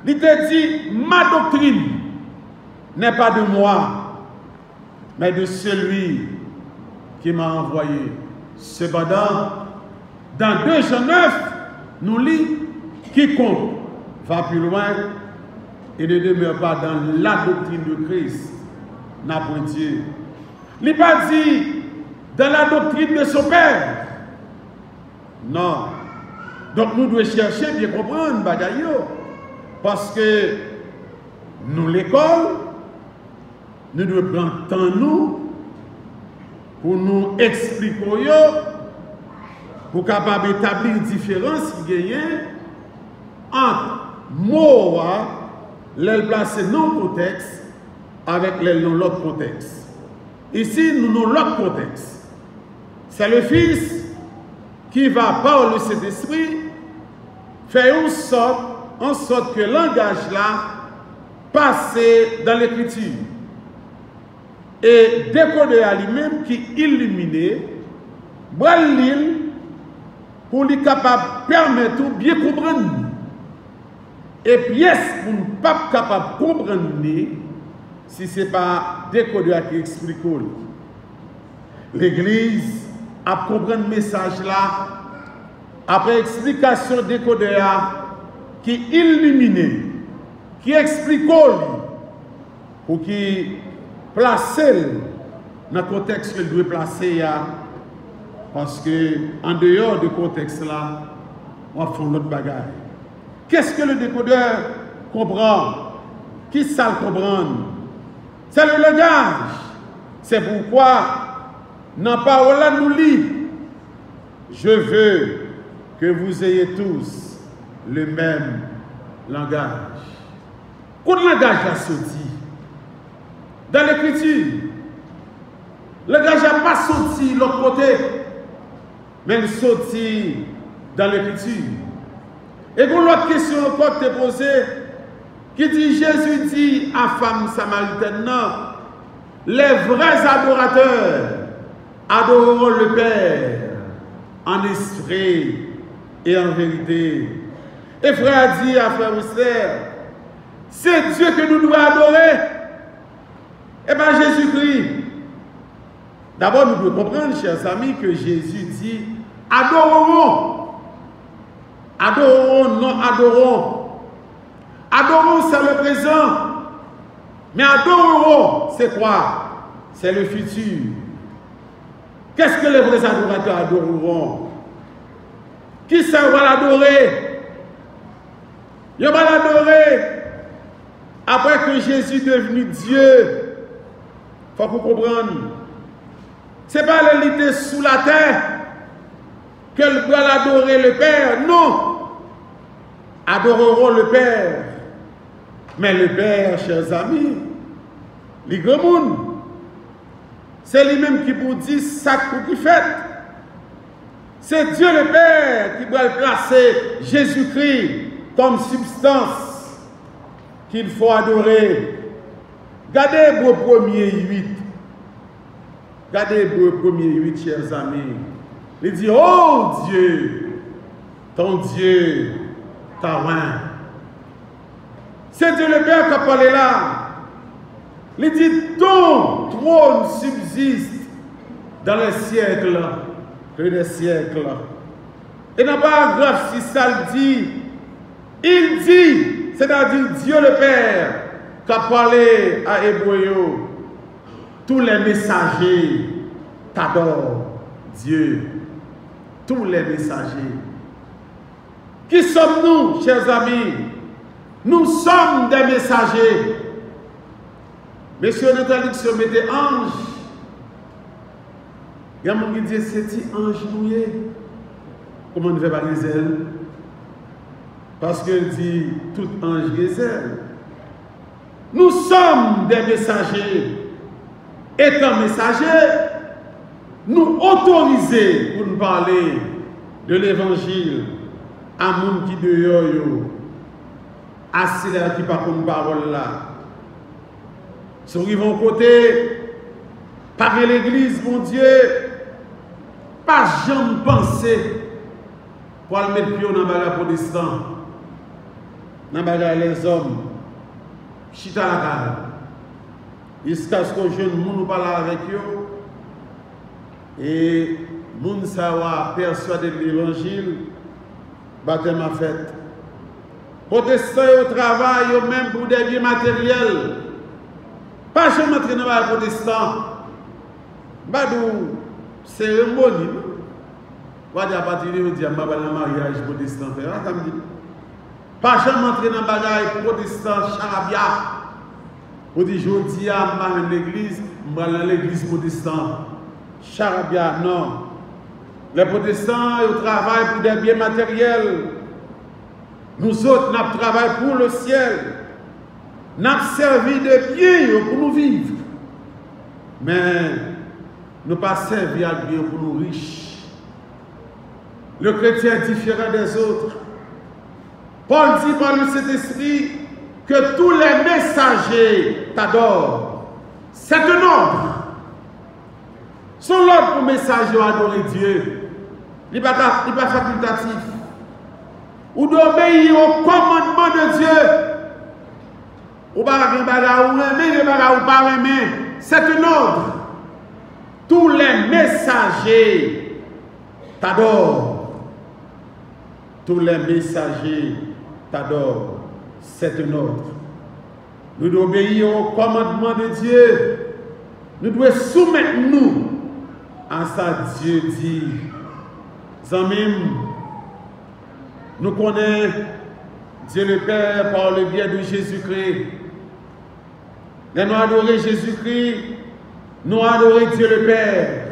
Il te dit, ma doctrine n'est pas de moi, mais de celui qui m'a envoyé. Cependant, dans 2 Jean 9, nous lisons, quiconque va plus loin et ne demeure pas dans la doctrine de Christ, n'a point Dieu. Il n'est pas dit dans la doctrine de son Père. Non. Donc nous devons chercher, bien comprendre, bagaille, parce que nous, l'école, nous devons prendre temps nous pour nous expliquer, pour capable d'établir une différence qui gagne entre mots, les placer dans le contexte avec les dans l'autre contexte. Ici, nous avons l'autre contexte. C'est le Fils qui va, par le Saint-Esprit, faire en sorte que le langage là passe dans l'écriture. Et décoder à lui-même qui illuminé, l'île pour lui capable permettre de bien comprendre. Et pièce pour ne pas capable de comprendre si ce n'est pas décodeur qui explique. L'Église a compris le message là, après explication décodeur qui illumine, qui explique pour qu'il place dans le contexte qu'il doit placer. Parce que en dehors du contexte là, on fait notre bagaille. Qu'est-ce que le décodeur comprend? Qui ça le comprend? C'est le langage. C'est pourquoi, dans la parole là, nous lit, je veux que vous ayez tous le même langage. Quand le langage a sorti, dans l'écriture, le langage n'a pas sorti de l'autre côté, mais il sorti dans l'écriture. Et pour l'autre question encore que tu as posée, qui dit Jésus dit à femme samaritaine, non, les vrais adorateurs adoreront le Père en esprit et en vérité. Et frère a dit à frère Wissler, c'est Dieu que nous devons adorer, et pas Jésus-Christ. D'abord, nous devons comprendre, chers amis, que Jésus dit adorons. Adorons, non adorons. Adorons, c'est le présent. Mais adorons, c'est quoi? C'est le futur. Qu'est-ce que les vrais adorateurs adoreront? Qui ça va l'adorer? Il va l'adorer après que Jésus est devenu Dieu. Il faut que vous compreniez. Ce n'est pas l'élite sous la terre qu'elle doit adorer le Père. Non. Adoreront le Père. Mais le Père, chers amis, les grands monde, c'est lui-même qui vous dit ça pour qui fait. C'est Dieu le Père qui doit placer Jésus-Christ comme substance qu'il faut adorer. Regardez Hébreux 1er 8. Regardez Hébreux 1er 8, chers amis. Il dit, oh Dieu, ton Dieu t'a oint. C'est Dieu le Père qui a parlé là. Il dit, ton trône subsiste dans les siècles, que des siècles. Et n'a pas grave si ça le dit. Il dit, c'est-à-dire Dieu le Père qui a parlé à Hébreux, tous les messagers t'adorent, Dieu. Tous les messagers. Qui sommes-nous, chers amis? Nous sommes des messagers. Messieurs, notre traduction mettez ange. Il y a un qui dit c'est ange noué. Comment on ne fait pas les ailes? Parce qu'il dit tout ange gazelle. Nous sommes des messagers. Étant messagers, nous autoriser pour nous parler de l'évangile à monde qui dehors assis là qui pas comme parole là. Si ils vont côté par l'église, mon Dieu, pas jamais penser pour aller mettre pied dans la protestant. dans les hommes, chita la cale. Jusqu'à ce que je ne parle avec eux et moun sawa persuadé de l'évangile, baptême a fait. Protestants au travail, même pour des biens matériels. Pas jamais entrer dans les protestants. Badou, cérémonie. Vous dire à partir de vous dire, je vais le mariage protestant. Pas jamais entrer dans les bagages protestants, charabia. Vous dites, je dis à l'église, je vais dans l'église protestante. Charabia, non. Les protestants, ils travaillent pour des biens matériels. Nous autres, nous travaillons pour le ciel. Nous servi de biens pour nous vivre. Mais nous pas servi à bien pour nous riches. Le chrétien est différent des autres. Paul dit par le Saint-Esprit que tous les messagers t'adorent. C'est un ordre. Son ordre pour messager adorer Dieu. Il n'est pas facultatif. Ou d'obéir au commandement de Dieu. Ou pas c'est un ordre. Tous les messagers t'adorent. Tous les messagers t'adorent. C'est un ordre. Nous devons obéir au commandement de Dieu. Nous devons soumettre nous à ça. Dieu dit. Zamim, nous connaissons Dieu le Père par le biais de Jésus-Christ. Nous adorons Jésus-Christ, nous adorons Dieu le Père.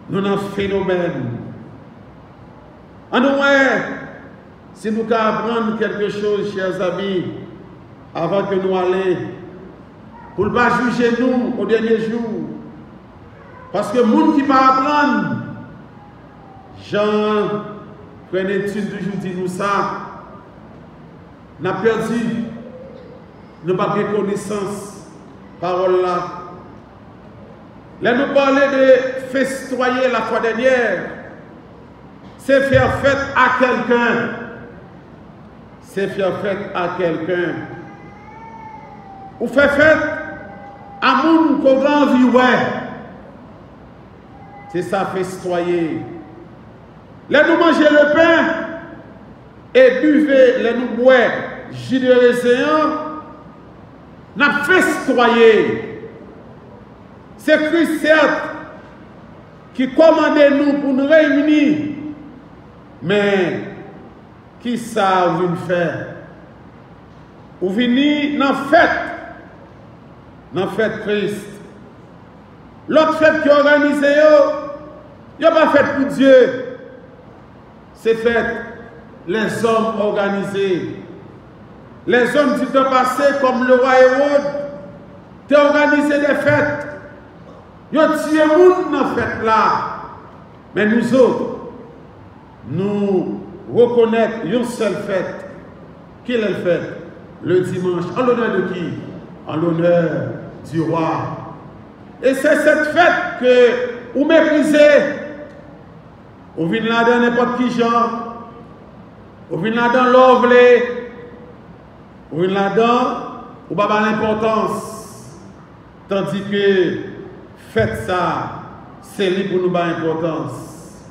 Nous avons un phénomène. En nous, si nous apprenons quelque chose, chers amis, avant que nous allions, pour ne pas juger nous au dernier jour. Parce que le monde qui va apprendre, Jean, prenez-tu toujours dit nous ça, n'a perdu, nous n'avons pas de connaissance, parole là. Là, nous parler de festoyer la fois dernière, c'est faire fête à quelqu'un. C'est faire fête à quelqu'un. Ou faire fête à moun qu'on grand vie, ouais. C'est ça, festoyer. Là, nous manger le pain et buvez, là, nous boire jus de raisin, nous festoyer. C'est Christ, certes, qui commandait nous pour nous réunir. Mais, qui ça vous vient faire? Vous venez dans la fête Christ. L'autre fête qui est organisée, il n'y a pas fait pour Dieu. C'est fait les hommes organisés. Les hommes du temps passé, comme le roi Hérode, ont organisé des fêtes. Ils ont tué les gens dans cette fête là. Mais nous autres, nous reconnaissons une seule fête. Qui est la fête? Le dimanche. En l'honneur de qui? En l'honneur du roi. Et c'est cette fête que vous méprisez. Vous venez là dans n'importe qui genre. Vous venez là dans l'ovlé. Vous venez là dans, vous n'avez pas l'importance. Tandis que faites ça, c'est lui pour nous pas l'importance.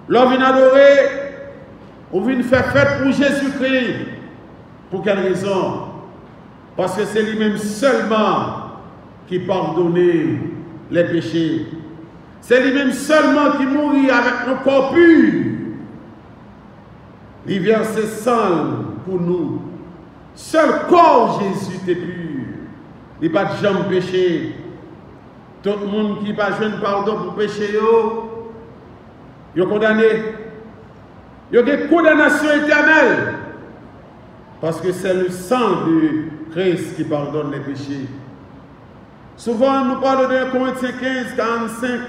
L'homme vient adorer, vous venez faire fête pour Jésus-Christ. Pour quelle raison? Parce que c'est lui-même seulement qui pardonnait les péchés. C'est lui-même seulement qui mourit avec un corps pur. Il verse sang pour nous. Seul corps Jésus est pur. Il n'y a pas de jambe péché. Tout le monde qui n'a pas besoin de pardon pour péché, il est condamné. Il y a une condamnation éternelle. Parce que c'est le sang de Christ qui pardonne les péchés. Souvent, nous parlons de Corinthiens 15, 45,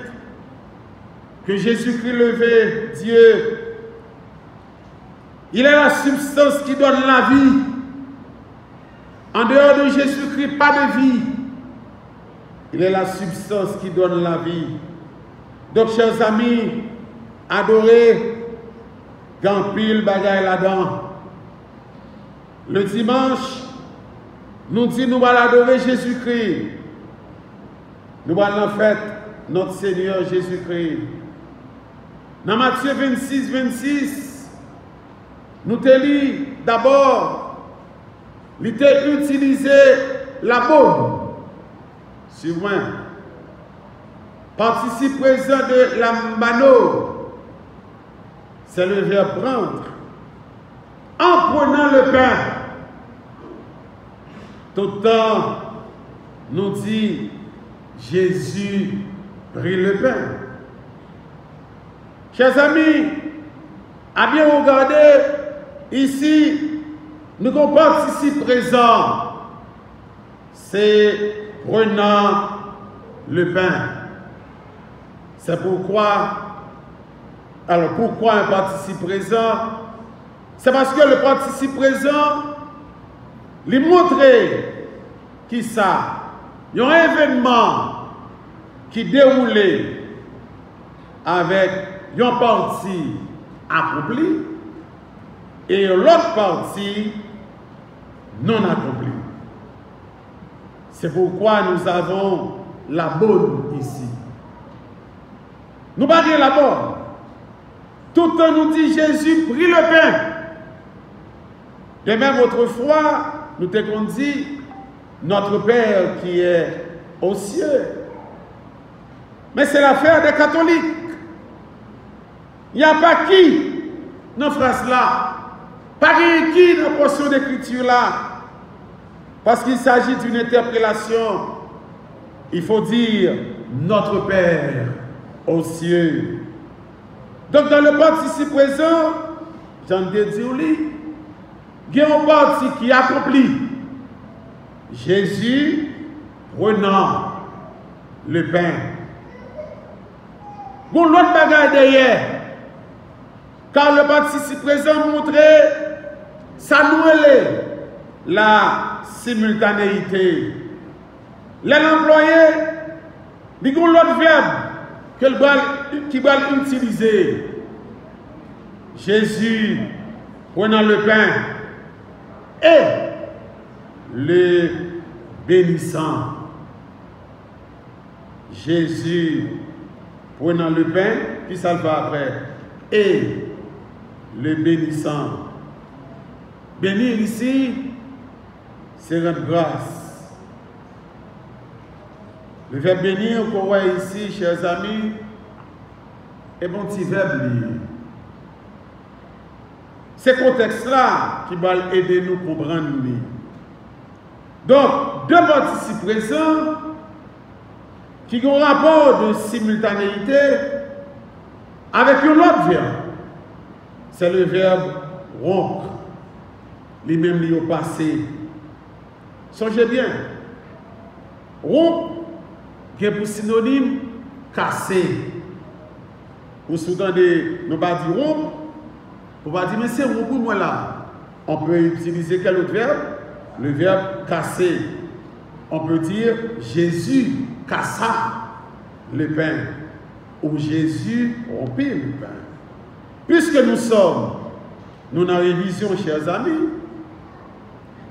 que Jésus-Christ levé, Dieu, il est la substance qui donne la vie. En dehors de Jésus-Christ, pas de vie. Il est la substance qui donne la vie. Donc, chers amis, adorez, quand pile bagaille là-dedans. Le dimanche, nous disons nous allons adorer Jésus-Christ. Nous allons faire notre Seigneur Jésus-Christ. Dans Matthieu 26, 26, nous te lisons d'abord, il t'a utilisé la bonne. Sur moi. Participe présent de la mano, c'est le verbe prendre. En prenant le pain, tout le temps, nous dit Jésus prit le pain. Chers amis, à bien regarder, ici, nous avons participe présent. C'est prenant le pain. C'est pourquoi, alors pourquoi un participe présent? C'est parce que le participe présent, lui montrer qui ça, il y a un événement qui déroulait avec une partie accomplie et l'autre partie non accomplie. C'est pourquoi nous avons la bonne ici. Nous parlons la bonne. Tout le temps nous dit Jésus prit le pain. De même autrefois, nous t'avons dit notre Père qui est aux cieux. Mais c'est l'affaire des catholiques. Il n'y a pas qui dans la phrase là, pas qui dans la portion d'écriture là. Parce qu'il s'agit d'une interpellation. Il faut dire notre Père aux cieux. Donc dans le participe présent, j'en ai dit, il y a un parti qui accomplit. Jésus prenant le pain. Bon, l'autre bagaille derrière. Car le participe présent montrait, ça nous est la simultanéité. L'employé, il y a l'autre verbe qui va utiliser. Jésus prenant le pain et le bénissant. Jésus prenant le pain, puis ça va après, et le bénissant. Bénir ici, c'est rendre grâce. Le verbe bénir qu'on voit ici, chers amis, est bon petit verbe lié. C'est ce contexte-là qui va aider nous à comprendre. Donc, deux participes présents qui ont un rapport de simultanéité avec un autre verbe. C'est le verbe rompre. Lui-même lié au passé. Songez bien. Rompre, qui est pour synonyme casser. Pour soudain de nous pas dire rompre, on va dire mais c'est rompre pour moi là. On peut utiliser quel autre verbe? Le verbe casser. On peut dire Jésus cassa le pain. Ou Jésus rompit le pain. Puisque nous sommes, nous dans la révision, chers amis,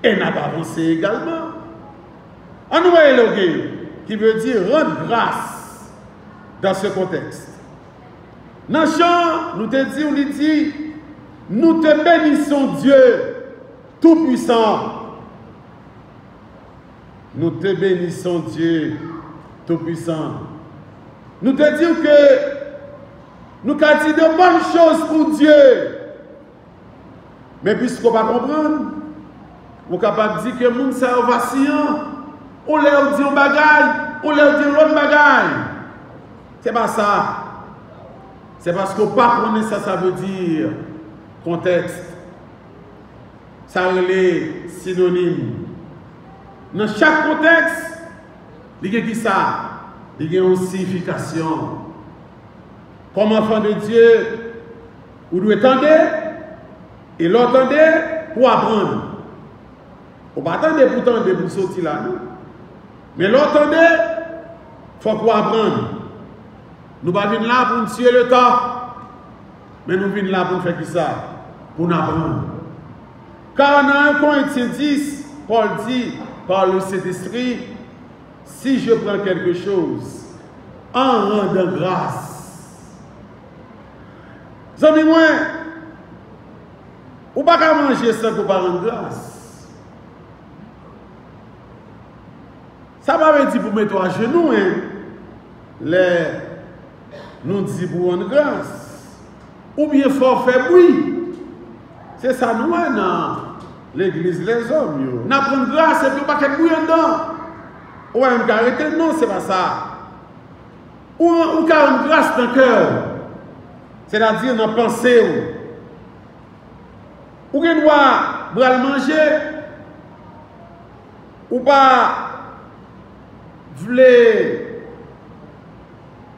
et n'a pas avancé également. On nous va éloger, qui veut dire rendre grâce dans ce contexte. Dans Jean, nous te dit, on dit, nous te bénissons Dieu Tout-Puissant. Nous te bénissons Dieu Tout-Puissant. Nous te disons que nous avons dit de bonnes choses pour Dieu. Mais puisqu'on ne va pas comprendre, on est capable de dire que le monde est vacillant. On leur dit un bagaille, on leur dit l'autre bagaille. C'est pas ça. C'est parce qu'on ne pas connaît ça, ça veut dire contexte. Ça relève synonyme. Dans chaque contexte, il y a qui ça? Il y a une signification. Comme enfant de Dieu, vous devez attendre et l'entendre pour apprendre. On ne va pas attendre pour attendre pour sortir là. Non? Mais l'entendre, il faut qu'on apprendre. Nous ne venons pas là pour nous tuer le temps. Mais nous venons là pour faire ça. Pour nous apprendre. Car dans 1 Corinthiens 10, Paul dit, par le Saint-Esprit, si je prends quelque chose en rendant grâce. Amis, moi, ou pas qu'à manger ça pour pas rendre grâce. Ça va dire pour mettre à genoux, hein. Nous disons pour rendre grâce. Ou bien fort faire bruit. C'est ça nous, dans l'église, les hommes. Nous prenons grâce et puis pas qu'à bruit dedans. Ou même arrêter, non, c'est pas ça. Ou qu'à une grâce dans le cœur. C'est-à-dire dans la pensée. Ou qu'on doit manger. Ou pas vouloir.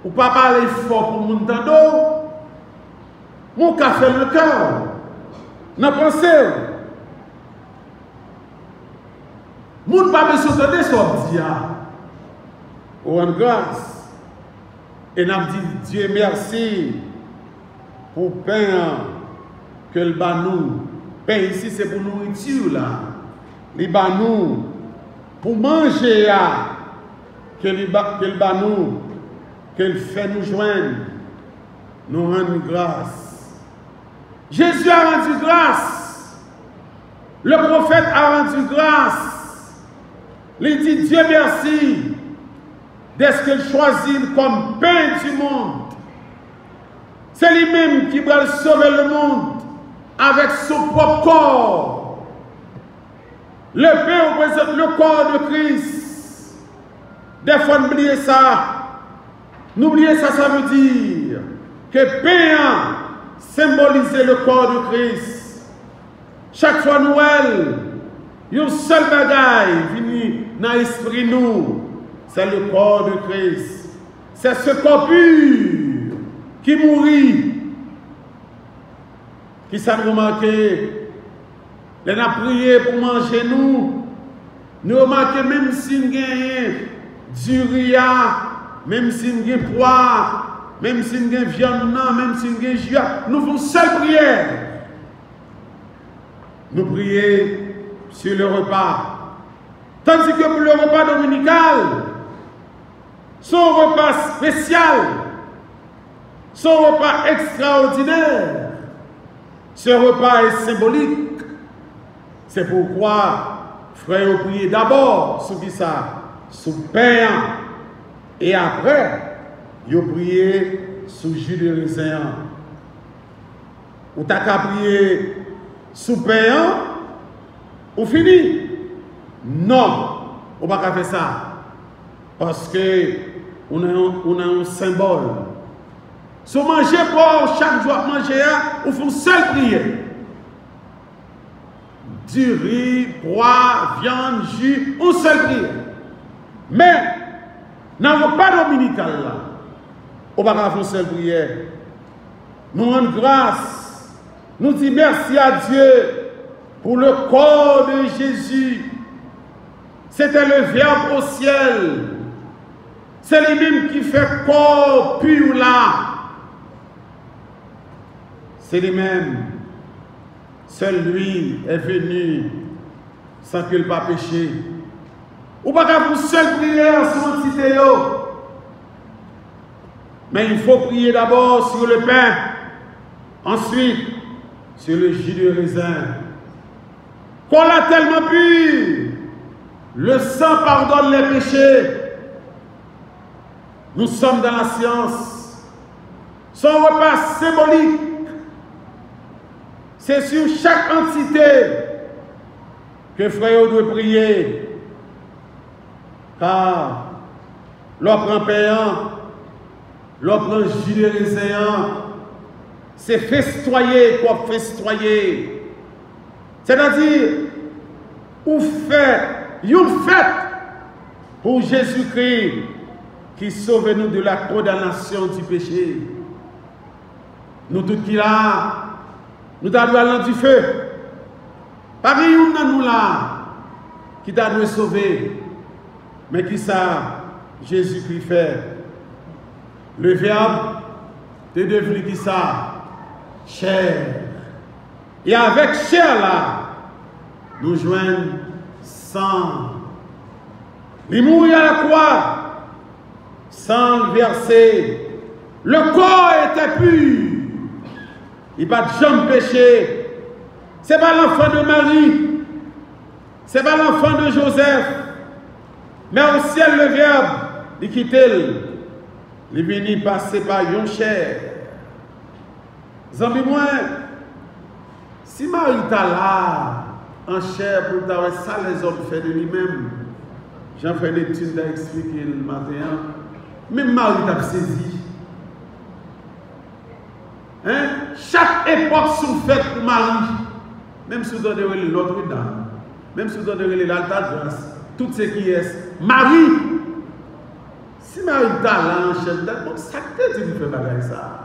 Ou pas parler fort pour mon temps. Mon café dans le cœur. Dans la pensée. Moun pas besoin de sortir. Ou en grâce. Et nous dit Dieu merci pour le pain que le banou. Pain ici c'est pour nourriture là. Le banou pour manger que le banou qu'il fait nous joindre. Nous rendons grâce. Jésus a rendu grâce. Le prophète a rendu grâce. Il dit Dieu merci d'être qu'il choisit comme pain du monde. C'est lui-même qui va sauver le monde avec son propre corps. Le pain représente le corps de Christ. Des fois, n'oubliez ça. N'oubliez ça, ça veut dire que pain symbolise le corps de Christ. Chaque fois Noël, une seule bagaille vient dans l'esprit nous, c'est le corps de Christ. C'est ce corps pur qui mourit. Qui s'est remarqué, on a prié pour manger nous. Nous remarquons même si nous avons du riz, même si nous avons poids, même si nous avons viande, même si nous avons jus, nous faisons seule prière. Nous prions sur le repas. Tandis que pour le repas dominical, son repas spécial, son repas extraordinaire, ce repas est symbolique. C'est pourquoi, frère, vous priez d'abord sur qui ça? Sur pain. Et après, vous priez sur jus de raisin. Ou t'as qu'à prier sur pain, ou fini? Non, on ne peut pas faire ça. Parce que on a un symbole. Si on mange pour chaque jour manger, on fait une seule prière. Du riz, pois, viande, jus, une seule prière. Mais, dans le repas dominical, on ne peut pas faire une seule prière. Nous rendons grâce. Nous disons merci à Dieu pour le corps de Jésus. C'était le Verbe au ciel. C'est lui-même qui fait corps pur là. C'est lui-même. Seul lui est venu sans qu'il pas péché. Ou pas qu'à vous seule prière sur l'entité. Mais il faut prier d'abord sur le pain. Ensuite, sur le jus de raisin. Qu'on l'a tellement pur. Le sang pardonne les péchés. Nous sommes dans la science. Son repas symbolique. C'est sur chaque entité que frère doit prier. Car l'on prend payant, l'on prend jus de raisin, c'est festoyer quoi festoyer. C'est-à-dire, ou fait une fête pour Jésus-Christ qui sauve nous de la condamnation du péché. Nous tous qui là, nous avons aller du feu. Pas une dans nous là qui t'a dû sauver. Mais qui ça Jésus-Christ fait? Le Verbe est devenu qui ça? Chair. Et avec chair là, nous joignent sans les mourir à la croix, sans le verser. Le corps était pur. Il n'y a pas de jambe péché. Ce n'est pas l'enfant de Marie. Ce n'est pas l'enfant de Joseph. Mais au ciel, le Verbe, il quitte. Il est venu passer par yon chair. Zambi moi, si Marie t'a là, en chair, pour t'avoir ça, les hommes font de lui-même. J'en fais une étude à expliquer le matin. Même Marie t'a saisi. Hein? Chaque époque sont faites pour Marie. Même si vous donnez Notre-Dame, même si vous donnez l'altar de grâce, tout ce qui est Marie. Si Marie t'a là en chair, ça que tu fais bagaille ça.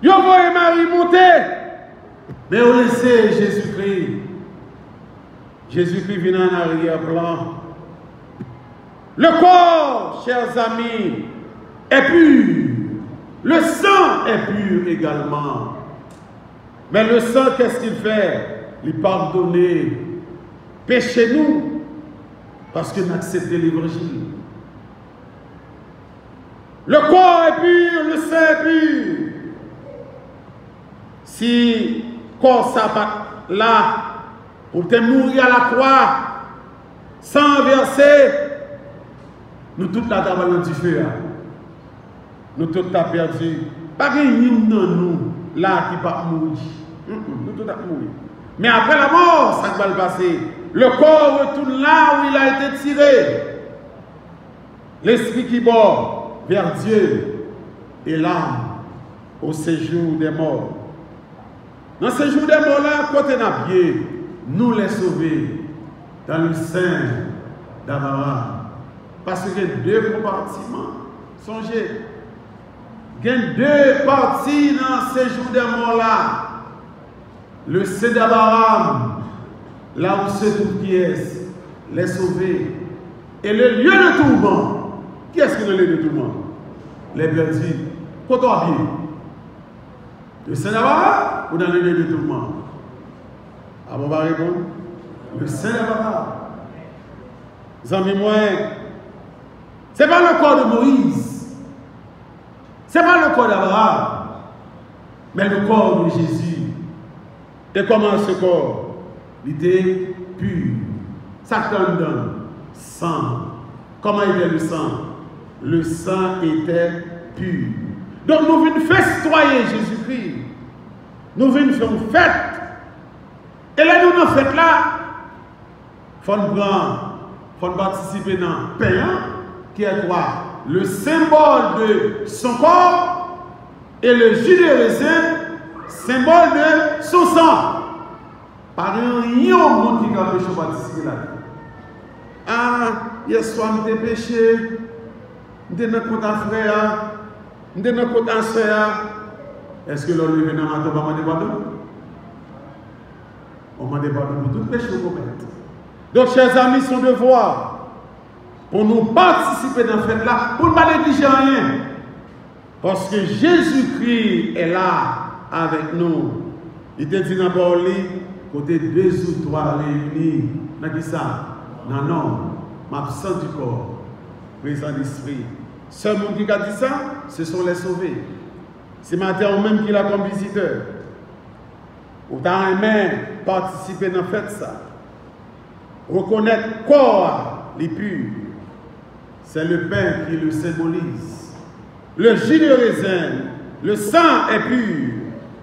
Vous voyez Marie monter. Mais on laisse Jésus-Christ. Jésus-Christ vient en arrière-plan. Le corps, chers amis, est pur. Le sang est pur également. Mais le sang, qu'est-ce qu'il fait? Il pardonne. Péchez-nous. Parce que nous acceptons l'évangile. Le corps est pur, le sang est pur. Si corps ça pas là pour te mourir à la croix sans verser, nous tous là dans du feu. Nous tous là perdu. Pas de nous là qui pas mourir. Nous tous là mourir. Mais après la mort, ça va le passer. Le corps retourne là où il a été tiré. L'esprit qui bord vers Dieu et l'âme au séjour des morts. Dans ce jour des morts là, côté n'a bien, nous les sauver dans le sein d'Abraham. Parce qu'il y a deux compartiments. Songez. Il y a deux parties dans ce jour des morts là. Le sein d'Abraham, là où se trouve qui est, les sauver. Et le lieu de tourment. Qui est-ce qui est le lieu de tourment? Les perdus. Côté à bien. Le sein d'Abraham ou dans le lieu de tourment? Ah, on va répondre. Le sein d'Abraham. Zami moi, ce n'est pas le corps de Moïse. Ce n'est pas le corps d'Abraham. Mais le corps de Jésus. Et comment ce corps? Il était pur. Ça donne sang. Comment était le sang? Le sang était pur. Donc nous venons festoyer Jésus-Christ. Nous venons faire une fête. Et là, nous, dans cette fête là, il faut participer dans le payant, qui est quoi? Le symbole de son corps et le jus de raisin, symbole de son sang. Par rien au monde qui a péché participer là. Ah, hier soir, nous avons péché, nous avons notre compte à frère, nous avons notre compte à soeur. Est-ce que l'on est venu à matin, on demande pardon? On demande pardon pour tout péché qu'on commet. Donc, chers amis, son devoir, pour nous participer dans cette fête-là, pour ne pas négliger rien. Parce que Jésus-Christ est là avec nous. Il te dit dans le côté 2 ou 3 réunis. On a dit ça. Non, m'absent du corps, présent d'esprit. Seul monde qui a dit ça, ce sont les sauvés. C'est matin même qui l'a comme visiteur. Ou t'as aimé participer dans la fête ça. Reconnaître corps les purs. C'est le pain qui le symbolise. Le jus de raisin, le sang est pur.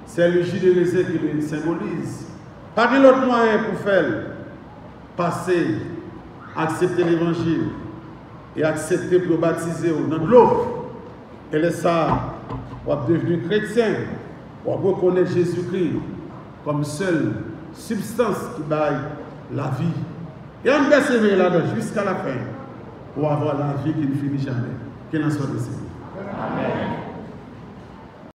C'est le jus de raisin qui le symbolise. Pas de l'autre moyen pour faire passer, accepter l'évangile et accepter pour baptiser dans l'eau. Et là, ça, on est devenu chrétien. On reconnaît Jésus-Christ comme seule substance qui baille la vie. Et on persévère là-dedans jusqu'à la fin pour avoir la vie qui ne finit jamais. Qu'il en soit de Amen.